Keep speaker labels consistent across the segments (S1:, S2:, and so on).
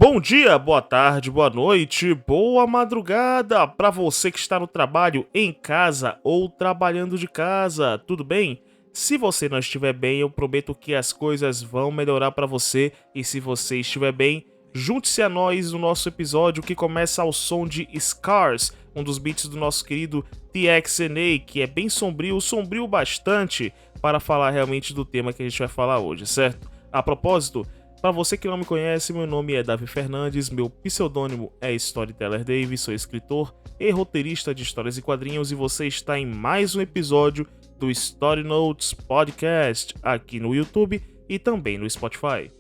S1: Bom dia, boa tarde, boa noite, boa madrugada para você que está no trabalho, em casa ou trabalhando de casa, tudo bem? Se você não estiver bem, eu prometo que as coisas vão melhorar para você e se você estiver bem, junte-se a nós no nosso episódio que começa ao som de Scars, um dos beats do nosso querido TXNA, que é bem sombrio, sombrio bastante, para falar realmente do tema que a gente vai falar hoje, certo? A propósito, para você que não me conhece, meu nome é Davi Fernandes, meu pseudônimo é Storyteller Dave, sou escritor e roteirista de histórias e quadrinhos e você está em mais um episódio do Story Notes Podcast aqui no YouTube e também no Spotify.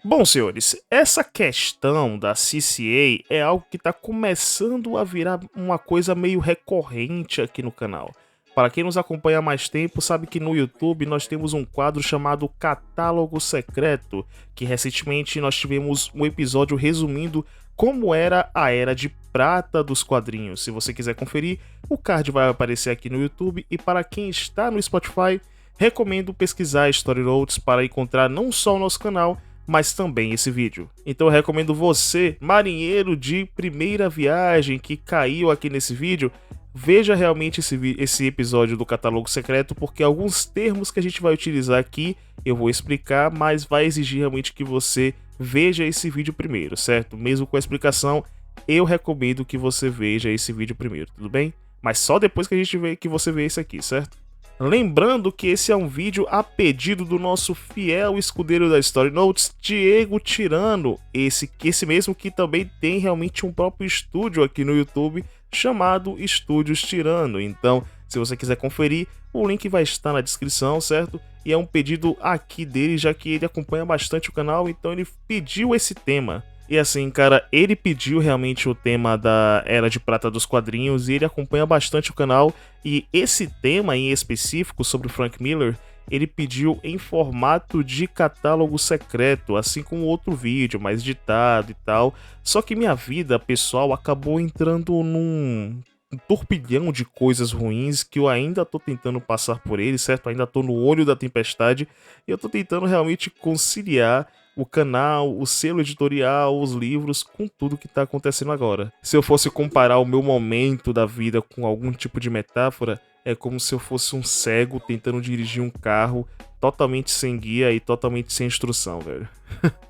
S1: Bom, senhores, essa questão da CCA é algo que está começando a virar uma coisa meio recorrente aqui no canal. Para quem nos acompanha há mais tempo, sabe que no YouTube nós temos um quadro chamado Catálogo Secreto, que recentemente nós tivemos um episódio resumindo como era a Era de Prata dos quadrinhos. Se você quiser conferir, o card vai aparecer aqui no YouTube e para quem está no Spotify, recomendo pesquisar Story Notes para encontrar não só o nosso canal, mas também esse vídeo. Então eu recomendo você, marinheiro de primeira viagem que caiu aqui nesse vídeo, veja realmente esse episódio do Catálogo Secreto, porque alguns termos que a gente vai utilizar aqui eu vou explicar, mas vai exigir realmente que você veja esse vídeo primeiro, certo? Mesmo com a explicação, eu recomendo que você veja esse vídeo primeiro, tudo bem? Mas só depois que você vê esse aqui, certo? Lembrando que esse é um vídeo a pedido do nosso fiel escudeiro da Story Notes, Diego Tirano, esse mesmo que também tem realmente um próprio estúdio aqui no YouTube chamado Estúdios Tirano. Então, se você quiser conferir, o link vai estar na descrição, certo? E é um pedido aqui dele, já que ele acompanha bastante o canal, então ele pediu esse tema. E assim, cara, ele pediu realmente o tema da Era de Prata dos quadrinhos e ele acompanha bastante o canal. E esse tema em específico sobre o Frank Miller, ele pediu em formato de catálogo secreto, assim como outro vídeo, mais editado e tal. Só que minha vida pessoal acabou entrando num turbilhão de coisas ruins que eu ainda tô tentando passar por ele, certo? Ainda tô no olho da tempestade e eu tô tentando realmente conciliar o canal, o selo editorial, os livros, com tudo que tá acontecendo agora. Se eu fosse comparar o meu momento da vida com algum tipo de metáfora, é como se eu fosse um cego tentando dirigir um carro totalmente sem guia e totalmente sem instrução, velho.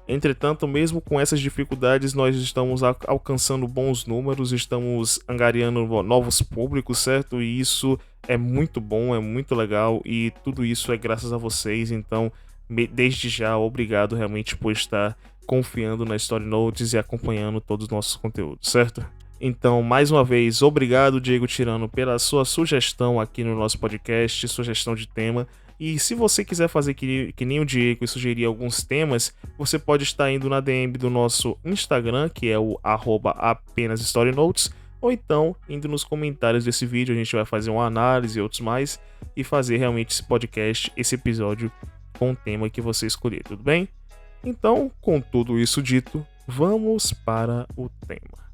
S1: Entretanto, mesmo com essas dificuldades, nós estamos alcançando bons números, estamos angariando novos públicos, certo? E isso é muito bom, é muito legal e tudo isso é graças a vocês, então desde já, obrigado realmente por estar confiando na Story Notes e acompanhando todos os nossos conteúdos, certo? Então, mais uma vez, obrigado, Diego Tirano, pela sua sugestão aqui no nosso podcast, sugestão de tema. E se você quiser fazer que nem o Diego e sugerir alguns temas, você pode estar indo na DM do nosso Instagram, que é o @apenasstorynotes, ou então indo nos comentários desse vídeo, a gente vai fazer uma análise e outros mais, e fazer realmente esse podcast, esse episódio, com o tema que você escolher, tudo bem? Então, com tudo isso dito, vamos para o tema.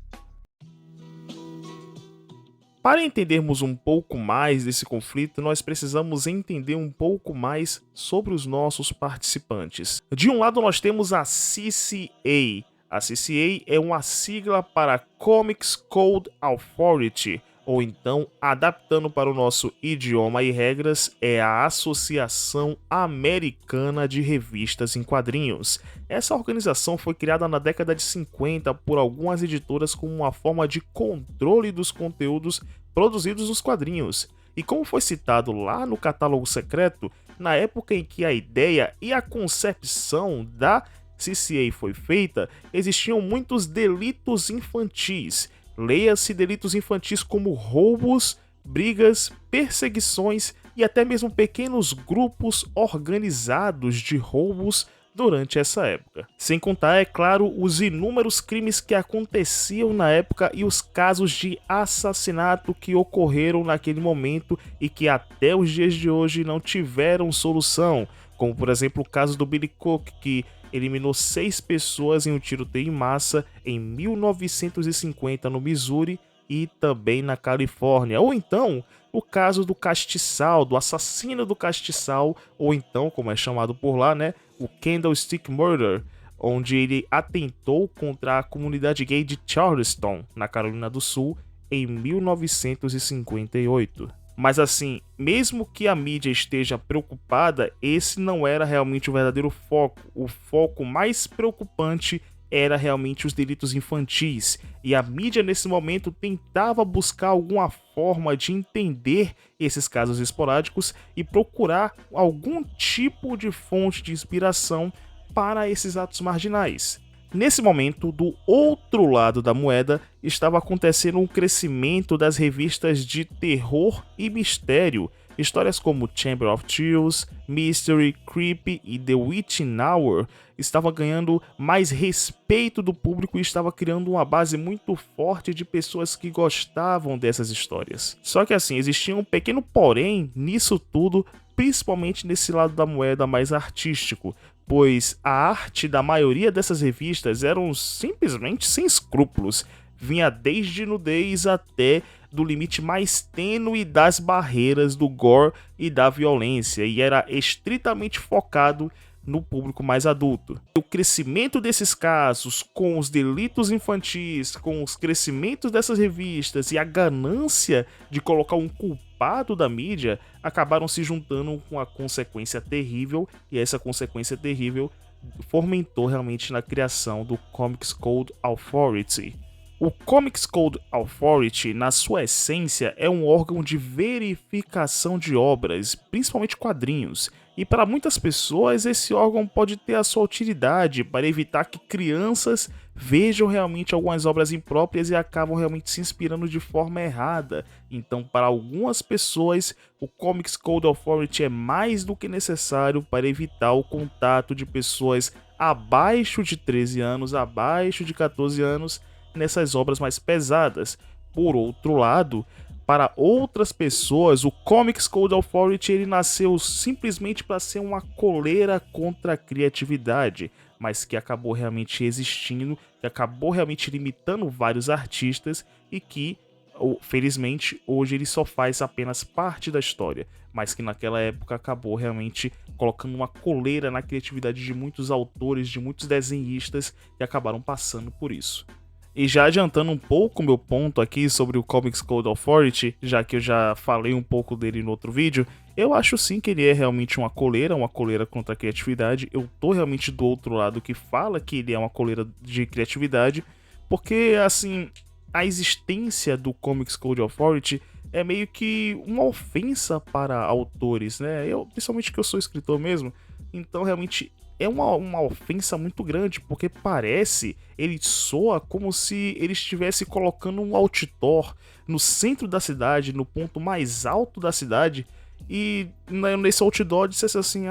S1: Para entendermos um pouco mais desse conflito, nós precisamos entender um pouco mais sobre os nossos participantes. De um lado, nós temos a CCA. A CCA é uma sigla para Comics Code Authority, ou então, adaptando para o nosso idioma e regras, é a Associação Americana de Revistas em Quadrinhos. Essa organização foi criada na década de 50 por algumas editoras como uma forma de controle dos conteúdos produzidos nos quadrinhos. E como foi citado lá no Catálogo Secreto, na época em que a ideia e a concepção da CCA foi feita, existiam muitos delitos infantis. Leia-se delitos infantis como roubos, brigas, perseguições e até mesmo pequenos grupos organizados de roubos durante essa época. Sem contar, é claro, os inúmeros crimes que aconteciam na época e os casos de assassinato que ocorreram naquele momento e que até os dias de hoje não tiveram solução, como por exemplo o caso do Billy Cook, que eliminou 6 pessoas em um tiroteio em massa em 1950 no Missouri e também na Califórnia. Ou então, o caso do castiçal, do assassino do castiçal, ou então, como é chamado por lá, né, o Candlestick Murder, onde ele atentou contra a comunidade gay de Charleston, na Carolina do Sul, em 1958. Mas assim, mesmo que a mídia esteja preocupada, esse não era realmente o verdadeiro foco. O foco mais preocupante era realmente os delitos infantis, e a mídia nesse momento tentava buscar alguma forma de entender esses casos esporádicos e procurar algum tipo de fonte de inspiração para esses atos marginais. Nesse momento, do outro lado da moeda, estava acontecendo um crescimento das revistas de terror e mistério. Histórias como Chamber of Chills, Mystery, Creepy e The Witching Hour estavam ganhando mais respeito do público e estava criando uma base muito forte de pessoas que gostavam dessas histórias. Só que assim, existia um pequeno porém nisso tudo, principalmente nesse lado da moeda mais artístico, pois a arte da maioria dessas revistas eram simplesmente sem escrúpulos, vinha desde nudez até do limite mais tênue das barreiras do gore e da violência, e era estritamente focado no público mais adulto. O crescimento desses casos, com os delitos infantis, com os crescimentos dessas revistas e a ganância de colocar um culpado da mídia, acabaram se juntando com a consequência terrível, e essa consequência terrível fomentou realmente na criação do Comics Code Authority. O Comics Code Authority, na sua essência, é um órgão de verificação de obras, principalmente quadrinhos, e para muitas pessoas esse órgão pode ter a sua utilidade para evitar que crianças vejam realmente algumas obras impróprias e acabam realmente se inspirando de forma errada. Então, para algumas pessoas, o Comics Code Authority é mais do que necessário para evitar o contato de pessoas abaixo de 13 anos, abaixo de 14 anos, nessas obras mais pesadas. Por outro lado, para outras pessoas, o Comics Code Authority ele nasceu simplesmente para ser uma coleira contra a criatividade, mas que acabou realmente existindo, que acabou realmente limitando vários artistas e que, felizmente, hoje ele só faz apenas parte da história, mas que naquela época acabou realmente colocando uma coleira na criatividade de muitos autores, de muitos desenhistas que acabaram passando por isso. E já adiantando um pouco meu ponto aqui sobre o Comics Code Authority, já que eu já falei um pouco dele no outro vídeo, eu acho sim que ele é realmente uma coleira contra a criatividade. Eu tô realmente do outro lado que fala que ele é uma coleira de criatividade, porque assim, a existência do Comics Code Authority é meio que uma ofensa para autores, né? Principalmente que eu sou escritor mesmo, então realmente é uma ofensa muito grande, porque ele soa como se ele estivesse colocando um outdoor no centro da cidade, no ponto mais alto da cidade, e nesse outdoor dissesse assim,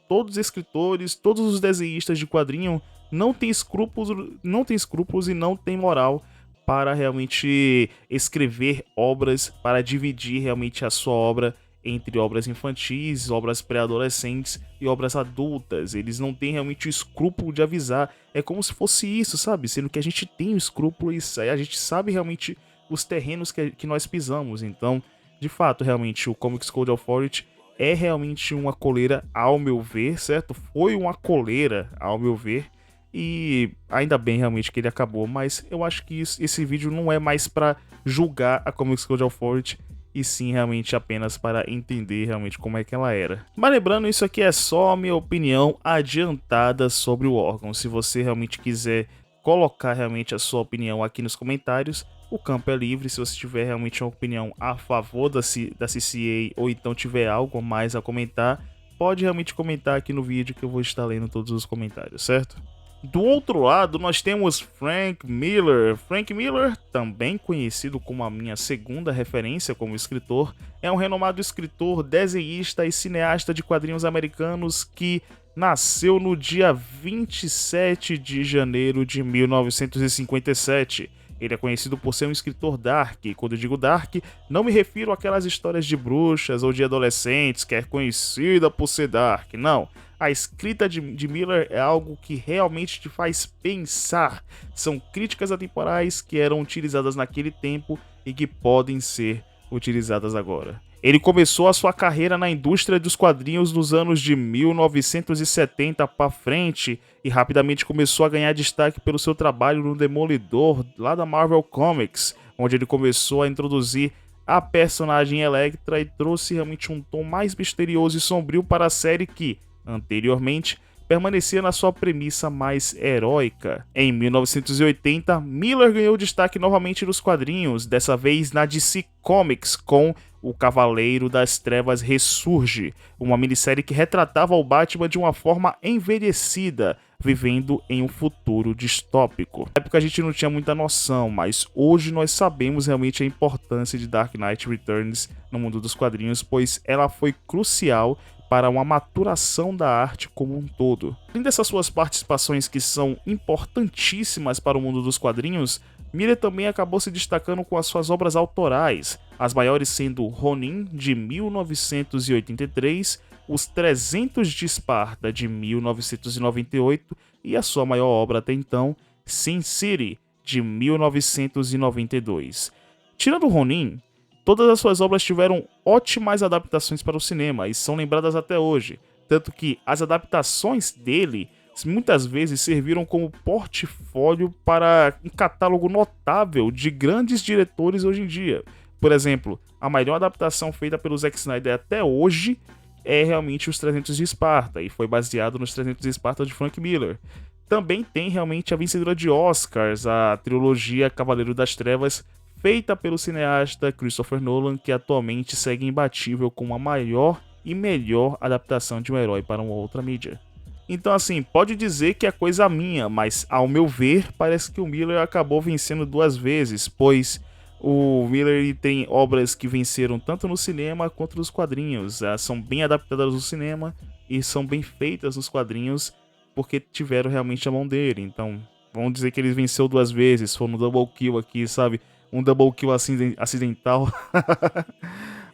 S1: todos os escritores, todos os desenhistas de quadrinho não têm escrúpulos e não têm moral para realmente escrever obras, para dividir realmente a sua obra entre obras infantis, obras pré-adolescentes e obras adultas. Eles não têm realmente o escrúpulo de avisar. É como se fosse isso, sabe? Sendo que a gente tem o escrúpulo e a gente sabe realmente os terrenos que nós pisamos. Então, de fato, realmente, o Comics Code Authority é realmente uma coleira, ao meu ver, certo? Foi uma coleira, ao meu ver. E ainda bem realmente que ele acabou, mas eu acho que esse vídeo não é mais para julgar a Comics Code Authority, e sim realmente apenas para entender realmente como é que ela era. Mas lembrando, isso aqui é só a minha opinião adiantada sobre o órgão. Se você realmente quiser colocar realmente a sua opinião aqui nos comentários, o campo é livre. Se você tiver realmente uma opinião a favor da CCA ou então tiver algo mais a comentar, pode realmente comentar aqui no vídeo que eu vou estar lendo todos os comentários, certo? Do outro lado, nós temos Frank Miller. Frank Miller, também conhecido como a minha segunda referência como escritor, é um renomado escritor, desenhista e cineasta de quadrinhos americanos que nasceu no dia 27 de janeiro de 1957 Ele é conhecido por ser um escritor dark, e quando eu digo dark, não me refiro àquelas histórias de bruxas ou de adolescentes que é conhecida por ser dark, não. A escrita de Miller é algo que realmente te faz pensar. São críticas atemporais que eram utilizadas naquele tempo e que podem ser utilizadas agora. Ele começou a sua carreira na indústria dos quadrinhos nos anos de 1970 para frente e rapidamente começou a ganhar destaque pelo seu trabalho no Demolidor, lá da Marvel Comics, onde ele começou a introduzir a personagem Elektra e trouxe realmente um tom mais misterioso e sombrio para a série que, anteriormente, permanecia na sua premissa mais heróica. Em 1980, Miller ganhou destaque novamente nos quadrinhos, dessa vez na DC Comics com O Cavaleiro das Trevas Ressurge, uma minissérie que retratava o Batman de uma forma envelhecida, vivendo em um futuro distópico. Na época a gente não tinha muita noção, mas hoje nós sabemos realmente a importância de Dark Knight Returns no mundo dos quadrinhos, pois ela foi crucial para uma maturação da arte como um todo. Além dessas suas participações que são importantíssimas para o mundo dos quadrinhos, Miller também acabou se destacando com as suas obras autorais, as maiores sendo Ronin, de 1983, Os 300 de Esparta, de 1998 e a sua maior obra até então, Sin City, de 1992. Tirando Ronin, todas as suas obras tiveram ótimas adaptações para o cinema e são lembradas até hoje, tanto que as adaptações dele muitas vezes serviram como portfólio para um catálogo notável de grandes diretores hoje em dia. Por exemplo, a melhor adaptação feita pelo Zack Snyder até hoje é realmente Os 300 de Esparta, e foi baseado nos 300 de Esparta de Frank Miller. Também tem realmente a vencedora de Oscars, a trilogia Cavaleiro das Trevas, feita pelo cineasta Christopher Nolan, que atualmente segue imbatível como a maior e melhor adaptação de um herói para uma outra mídia. Então assim, pode dizer que é coisa minha, mas ao meu ver, parece que o Miller acabou vencendo duas vezes, pois o Miller tem obras que venceram tanto no cinema quanto nos quadrinhos. São bem adaptadas no cinema e são bem feitas nos quadrinhos porque tiveram realmente a mão dele. Então, vamos dizer que ele venceu duas vezes, foi no double kill aqui, sabe? Um double kill acidental.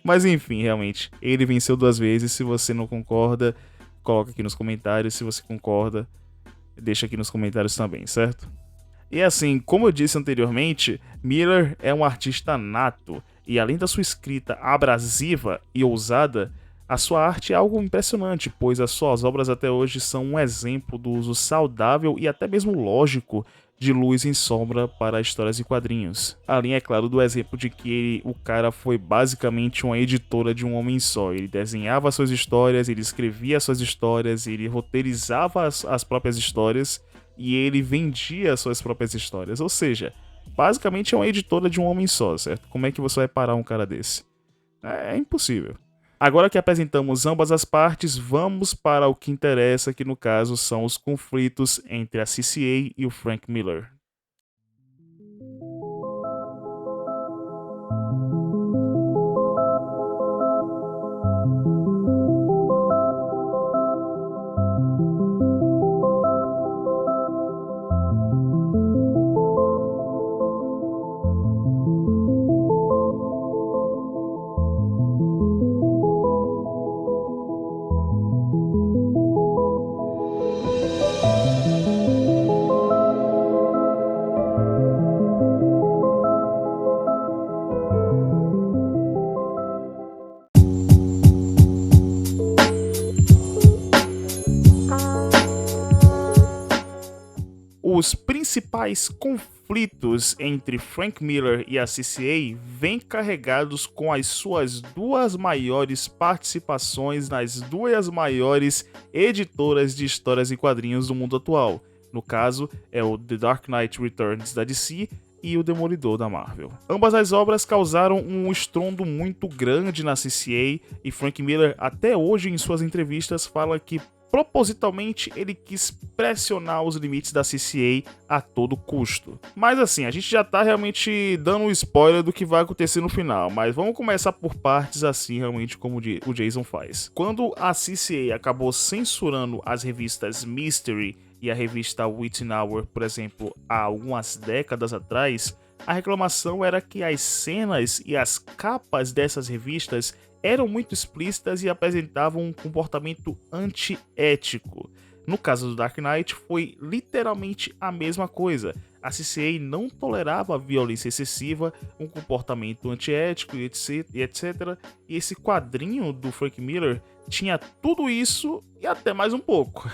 S1: Mas enfim, realmente, ele venceu duas vezes. Se você não concorda, coloca aqui nos comentários. Se você concorda, deixa aqui nos comentários também, certo? E assim, como eu disse anteriormente, Miller é um artista nato. E além da sua escrita abrasiva e ousada, a sua arte é algo impressionante, pois as suas obras até hoje são um exemplo do uso saudável e até mesmo lógico de luz e sombra para histórias e quadrinhos. Além, é claro, do exemplo de que o cara foi basicamente uma editora de um homem só. Ele desenhava suas histórias, ele escrevia suas histórias, ele roteirizava as próprias histórias e ele vendia suas próprias histórias. Ou seja, basicamente é uma editora de um homem só, certo? Como é que você vai parar um cara desse? É impossível. Agora que apresentamos ambas as partes, vamos para o que interessa, que no caso são os conflitos entre a CCA e o Frank Miller. Os principais conflitos entre Frank Miller e a CCA vêm carregados com as suas duas maiores participações nas duas maiores editoras de histórias e quadrinhos do mundo atual. No caso, é o The Dark Knight Returns da DC e o Demolidor da Marvel. Ambas as obras causaram um estrondo muito grande na CCA e Frank Miller até hoje em suas entrevistas fala que propositalmente ele quis pressionar os limites da CCA a todo custo. Mas assim, a gente já tá realmente dando um spoiler do que vai acontecer no final, mas vamos começar por partes assim, realmente como o Jason faz. Quando a CCA acabou censurando as revistas Mystery e a revista Witching Hour, por exemplo, há algumas décadas atrás, A reclamação era que as cenas e as capas dessas revistas eram muito explícitas e apresentavam um comportamento antiético. No caso do Dark Knight, foi literalmente a mesma coisa. A CCA não tolerava a violência excessiva, um comportamento antiético e etc. E esse quadrinho do Frank Miller tinha tudo isso e até mais um pouco.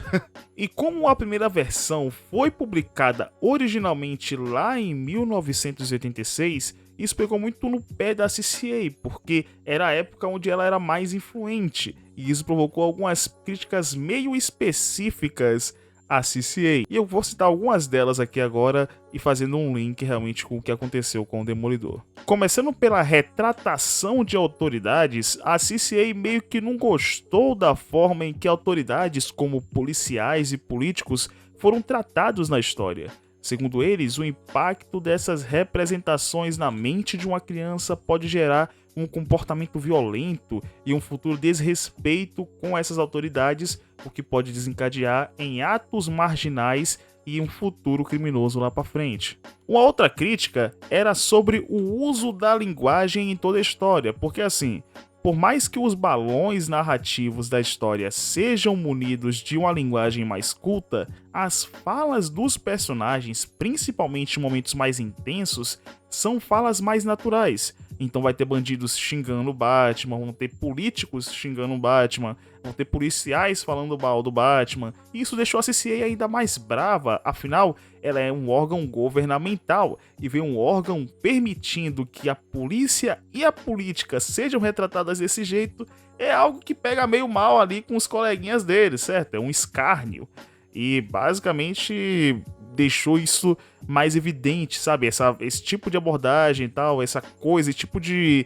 S1: E como a primeira versão foi publicada originalmente lá em 1986, isso pegou muito no pé da CCA, porque era a época onde ela era mais influente, e isso provocou algumas críticas meio específicas à CCA. E eu vou citar algumas delas aqui agora e fazendo um link realmente com o que aconteceu com o Demolidor. Começando pela retratação de autoridades, a CCA meio que não gostou da forma em que autoridades como policiais e políticos foram tratados na história. Segundo eles, o impacto dessas representações na mente de uma criança pode gerar um comportamento violento e um futuro desrespeito com essas autoridades, o que pode desencadear em atos marginais e um futuro criminoso lá para frente. Uma outra crítica era sobre o uso da linguagem em toda a história, porque assim, por mais que os balões narrativos da história sejam munidos de uma linguagem mais culta, as falas dos personagens, principalmente em momentos mais intensos, são falas mais naturais. Então vai ter bandidos xingando o Batman, vão ter políticos xingando o Batman, vão ter policiais falando mal do Batman. E isso deixou a CCA ainda mais brava, afinal, ela é um órgão governamental e ver um órgão permitindo que a polícia e a política sejam retratadas desse jeito é algo que pega meio mal ali com os coleguinhas dele, certo? É um escárnio. E basicamente deixou isso mais evidente, sabe? Esse tipo de abordagem e tal, essa coisa, esse tipo de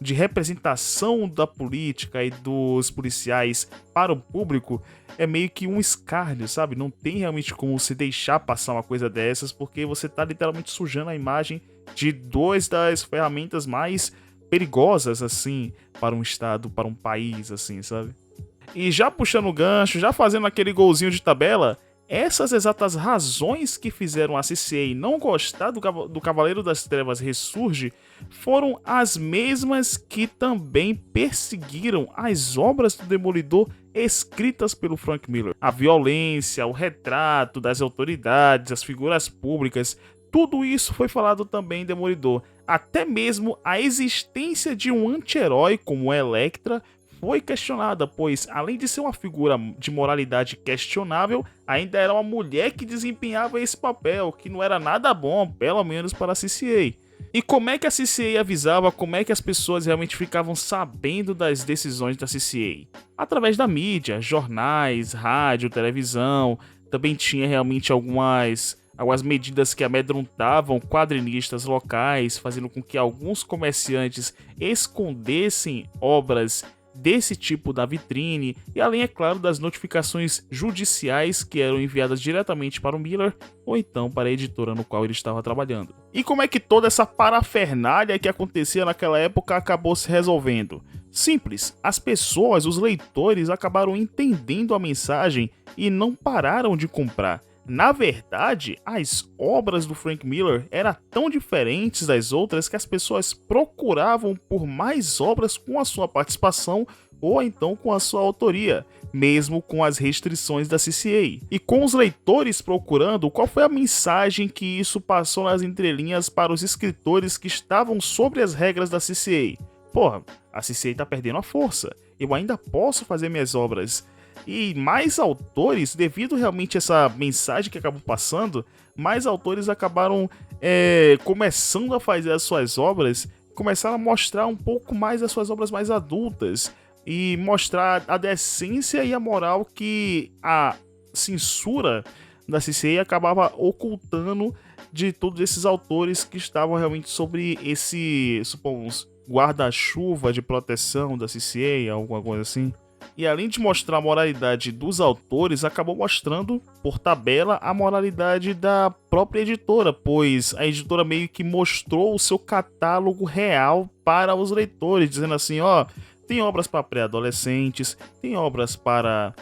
S1: representação da política e dos policiais para o público é meio que um escárnio, sabe? Não tem realmente como se deixar passar uma coisa dessas, porque você tá literalmente sujando a imagem de duas das ferramentas mais perigosas, assim, para um estado, para um país, assim, sabe? E já puxando o gancho, já fazendo aquele golzinho de tabela, essas exatas razões que fizeram a CCA não gostar do Cavaleiro das Trevas Ressurge foram as mesmas que também perseguiram as obras do Demolidor escritas pelo Frank Miller. A violência, o retrato das autoridades, as figuras públicas, tudo isso foi falado também em Demolidor. Até mesmo a existência de um anti-herói como Elektra foi questionada, pois, além de ser uma figura de moralidade questionável, ainda era uma mulher que desempenhava esse papel, que não era nada bom, pelo menos para a CCA. E como é que a CCA avisava, como é que as pessoas realmente ficavam sabendo das decisões da CCA? Através da mídia, jornais, rádio, televisão, também tinha realmente algumas medidas que amedrontavam quadrinistas locais, fazendo com que alguns comerciantes escondessem obras desse tipo da vitrine, e além, é claro, das notificações judiciais que eram enviadas diretamente para o Miller ou então para a editora no qual ele estava trabalhando. E como é que toda essa parafernália que acontecia naquela época acabou se resolvendo? Simples, as pessoas, os leitores, acabaram entendendo a mensagem e não pararam de comprar. Na verdade, as obras do Frank Miller eram tão diferentes das outras que as pessoas procuravam por mais obras com a sua participação ou então com a sua autoria, mesmo com as restrições da CCA. E com os leitores procurando, qual foi a mensagem que isso passou nas entrelinhas para os escritores que estavam sobre as regras da CCA? Porra, a CCA tá perdendo a força, eu ainda posso fazer minhas obras. E mais autores, devido realmente a essa mensagem que acabou passando, mais autores acabaram começando a fazer as suas obras, começaram a mostrar um pouco mais as suas obras mais adultas e mostrar a decência e a moral que a censura da CCA acabava ocultando de todos esses autores que estavam realmente sobre esse, supomos, guarda-chuva de proteção da CCA, alguma coisa assim. E além de mostrar a moralidade dos autores, acabou mostrando, por tabela, a moralidade da própria editora, pois a editora meio que mostrou o seu catálogo real para os leitores, dizendo assim, ó, tem obras para pré-adolescentes, tem obras para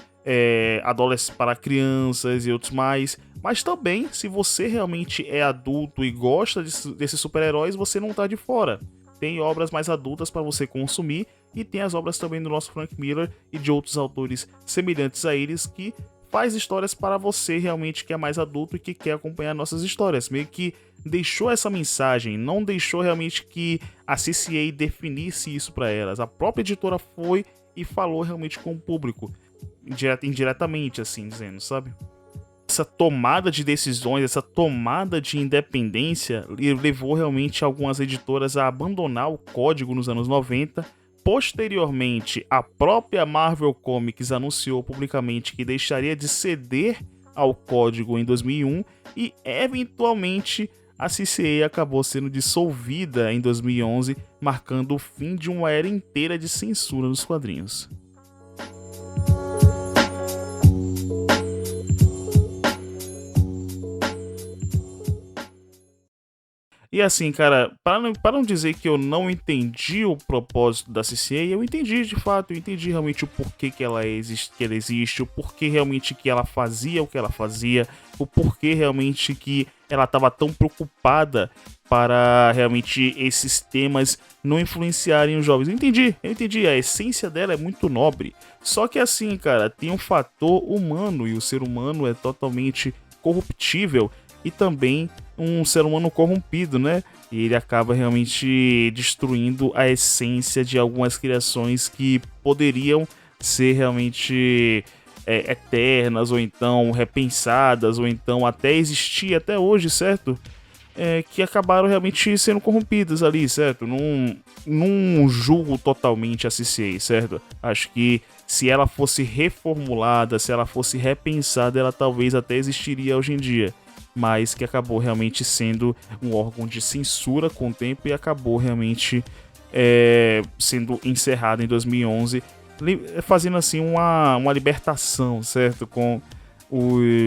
S1: para crianças e outros mais. Mas também, se você realmente é adulto e gosta desses super-heróis, você não tá de fora. Tem obras mais adultas para você consumir e tem as obras também do nosso Frank Miller e de outros autores semelhantes a eles que faz histórias para você realmente que é mais adulto e que quer acompanhar nossas histórias. Meio que deixou essa mensagem, não deixou realmente que a CCA definisse isso para elas. A própria editora foi e falou realmente com o público, indiretamente assim, dizendo, sabe? Essa tomada de decisões, essa tomada de independência levou realmente algumas editoras a abandonar o código nos anos 90. Posteriormente, a própria Marvel Comics anunciou publicamente que deixaria de ceder ao código em 2001 e, eventualmente, a CCA acabou sendo dissolvida em 2011, marcando o fim de uma era inteira de censura nos quadrinhos. E assim, cara, para não dizer que eu não entendi o propósito da CCA, eu entendi de fato, eu entendi realmente o porquê que ela existe, o porquê realmente que ela fazia o que ela fazia, o porquê realmente que ela estava tão preocupada para realmente esses temas não influenciarem os jovens. Eu entendi, a essência dela é muito nobre. Só que assim, cara, tem um fator humano e o ser humano é totalmente corruptível e também um ser humano corrompido, né? E ele acaba realmente destruindo a essência de algumas criações que poderiam ser realmente eternas, ou então repensadas, ou então até existir até hoje, certo? Que acabaram realmente sendo corrompidas ali, certo? Não julgo totalmente a CCA, certo? Acho que se ela fosse reformulada, se ela fosse repensada, ela talvez até existiria hoje em dia, mas que acabou realmente sendo um órgão de censura com o tempo e acabou realmente sendo encerrado em 2011, fazendo assim uma libertação, certo? Com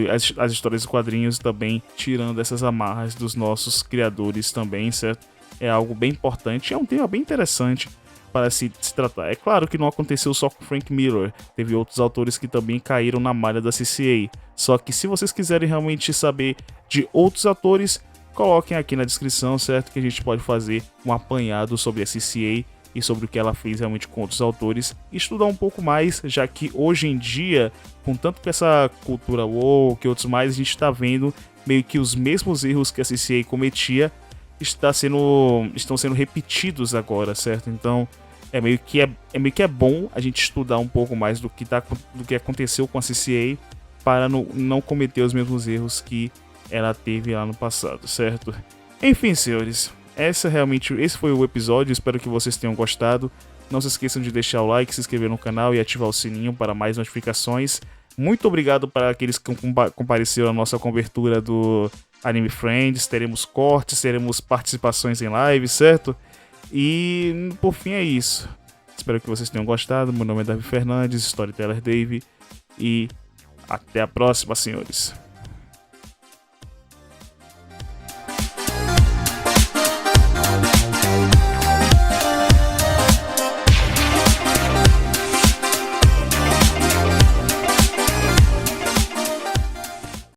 S1: as histórias de quadrinhos também, tirando essas amarras dos nossos criadores também, certo? É algo bem importante, é um tema bem interessante para se tratar. É claro que não aconteceu só com Frank Miller, teve outros autores que também caíram na malha da CCA. Só que se vocês quiserem realmente saber de outros autores, coloquem aqui na descrição, certo? Que a gente pode fazer um apanhado sobre a CCA e sobre o que ela fez realmente com outros autores, e estudar um pouco mais, já que hoje em dia, com tanto que essa cultura woke e outros mais, a gente está vendo meio que os mesmos erros que a CCA cometia estão sendo repetidos agora, certo? Então é meio que é bom a gente estudar um pouco mais do que aconteceu com a CCA para não cometer os mesmos erros que ela teve lá no passado, certo? Enfim, senhores, esse foi o episódio, espero que vocês tenham gostado. Não se esqueçam de deixar o like, se inscrever no canal e ativar o sininho para mais notificações. Muito obrigado para aqueles que compareceram à nossa cobertura do Anime Friends. Teremos cortes, teremos participações em live, certo? E por fim é isso. Espero que vocês tenham gostado. Meu nome é Davi Fernandes, Storyteller Dave, e até a próxima, senhores.